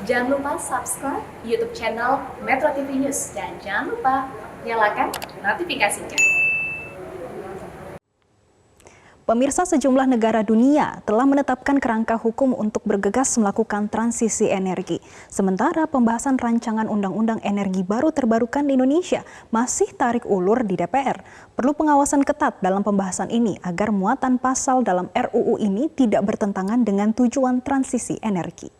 Jangan lupa subscribe YouTube channel Metro TV News dan jangan lupa nyalakan notifikasinya. Pemirsa, sejumlah negara dunia telah menetapkan kerangka hukum untuk bergegas melakukan transisi energi. Sementara pembahasan rancangan undang-undang energi baru terbarukan di Indonesia masih tarik ulur di DPR. Perlu pengawasan ketat dalam pembahasan ini agar muatan pasal dalam RUU ini tidak bertentangan dengan tujuan transisi energi.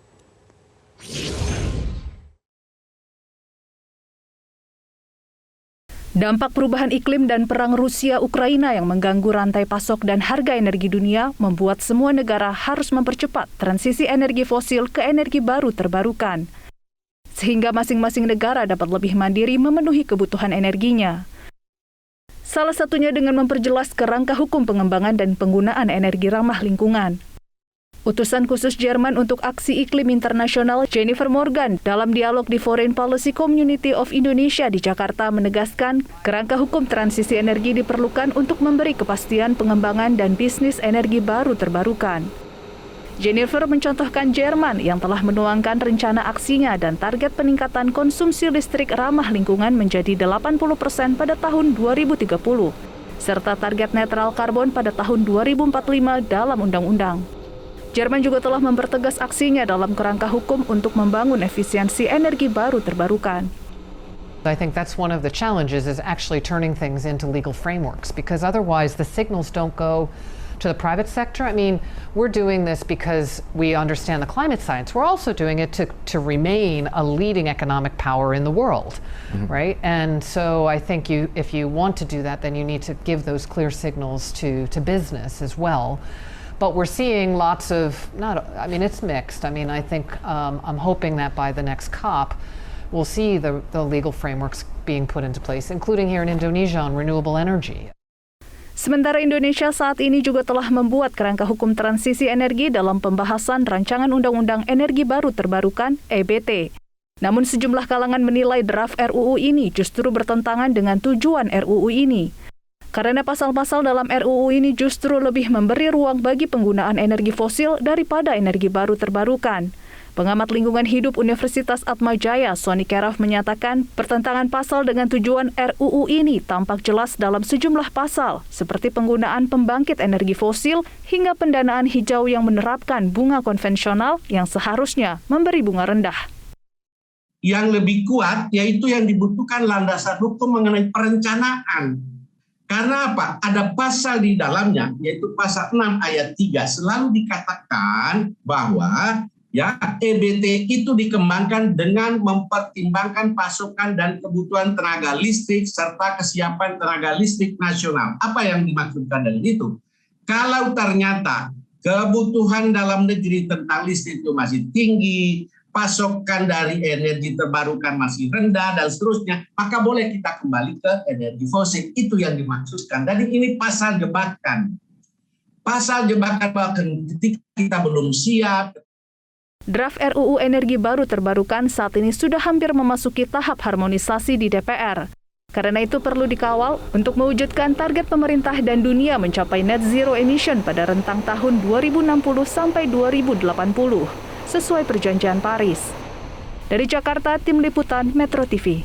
Dampak perubahan iklim dan perang Rusia-Ukraina yang mengganggu rantai pasok dan harga energi dunia membuat semua negara harus mempercepat transisi energi fosil ke energi baru terbarukan, sehingga masing-masing negara dapat lebih mandiri memenuhi kebutuhan energinya. Salah satunya dengan memperjelas kerangka hukum pengembangan dan penggunaan energi ramah lingkungan. Utusan khusus Jerman untuk Aksi Iklim Internasional Jennifer Morgan dalam dialog di Foreign Policy Community of Indonesia di Jakarta menegaskan kerangka hukum transisi energi diperlukan untuk memberi kepastian pengembangan dan bisnis energi baru terbarukan. Jennifer mencontohkan Jerman yang telah menuangkan rencana aksinya dan target peningkatan konsumsi listrik ramah lingkungan menjadi 80% pada tahun 2030, serta target netral karbon pada tahun 2045 dalam undang-undang. Jerman juga telah mempertegas aksinya dalam kerangka hukum untuk membangun efisiensi energi baru terbarukan. I think that's one of the challenges is actually turning things into legal frameworks, because otherwise the signals don't go to the private sector. I mean, we're doing this because we understand the climate science. We're also doing it to remain a leading economic power in the world, right? And so I think if you want to do that, then you need to give those clear signals to business as well. But we're seeing lots of, it's mixed. I think I'm hoping that by the next COP, we'll see the legal frameworks being put into place, including here in Indonesia on renewable energy. Sementara Indonesia saat ini juga telah membuat kerangka hukum transisi energi dalam pembahasan rancangan undang-undang energi baru terbarukan (EBT). Namun sejumlah kalangan menilai draft RUU ini justru bertentangan dengan tujuan RUU ini. Karena pasal-pasal dalam RUU ini justru lebih memberi ruang bagi penggunaan energi fosil daripada energi baru terbarukan. Pengamat lingkungan hidup Universitas Atmajaya, Sony Keraf, menyatakan pertentangan pasal dengan tujuan RUU ini tampak jelas dalam sejumlah pasal, seperti penggunaan pembangkit energi fosil hingga pendanaan hijau yang menerapkan bunga konvensional yang seharusnya memberi bunga rendah. Yang lebih kuat yaitu yang dibutuhkan landasan hukum mengenai perencanaan. Karena apa? Ada pasal di dalamnya, yaitu pasal 6 ayat 3, selalu dikatakan bahwa EBT itu dikembangkan dengan mempertimbangkan pasokan dan kebutuhan tenaga listrik serta kesiapan tenaga listrik nasional. Apa yang dimaksudkan dari itu? Kalau ternyata kebutuhan dalam negeri tentang listrik itu masih tinggi, pasokan dari energi terbarukan masih rendah dan seterusnya, maka boleh kita kembali ke energi fosil. Itu yang dimaksudkan. Dan ini pasal jebakan. Pasal jebakan bahwa ketika kita belum siap. Draft RUU energi baru terbarukan saat ini sudah hampir memasuki tahap harmonisasi di DPR. Karena itu perlu dikawal untuk mewujudkan target pemerintah dan dunia mencapai net zero emission pada rentang tahun 2060 sampai 2080. Sesuai perjanjian Paris. Dari Jakarta, Tim Liputan Metro TV.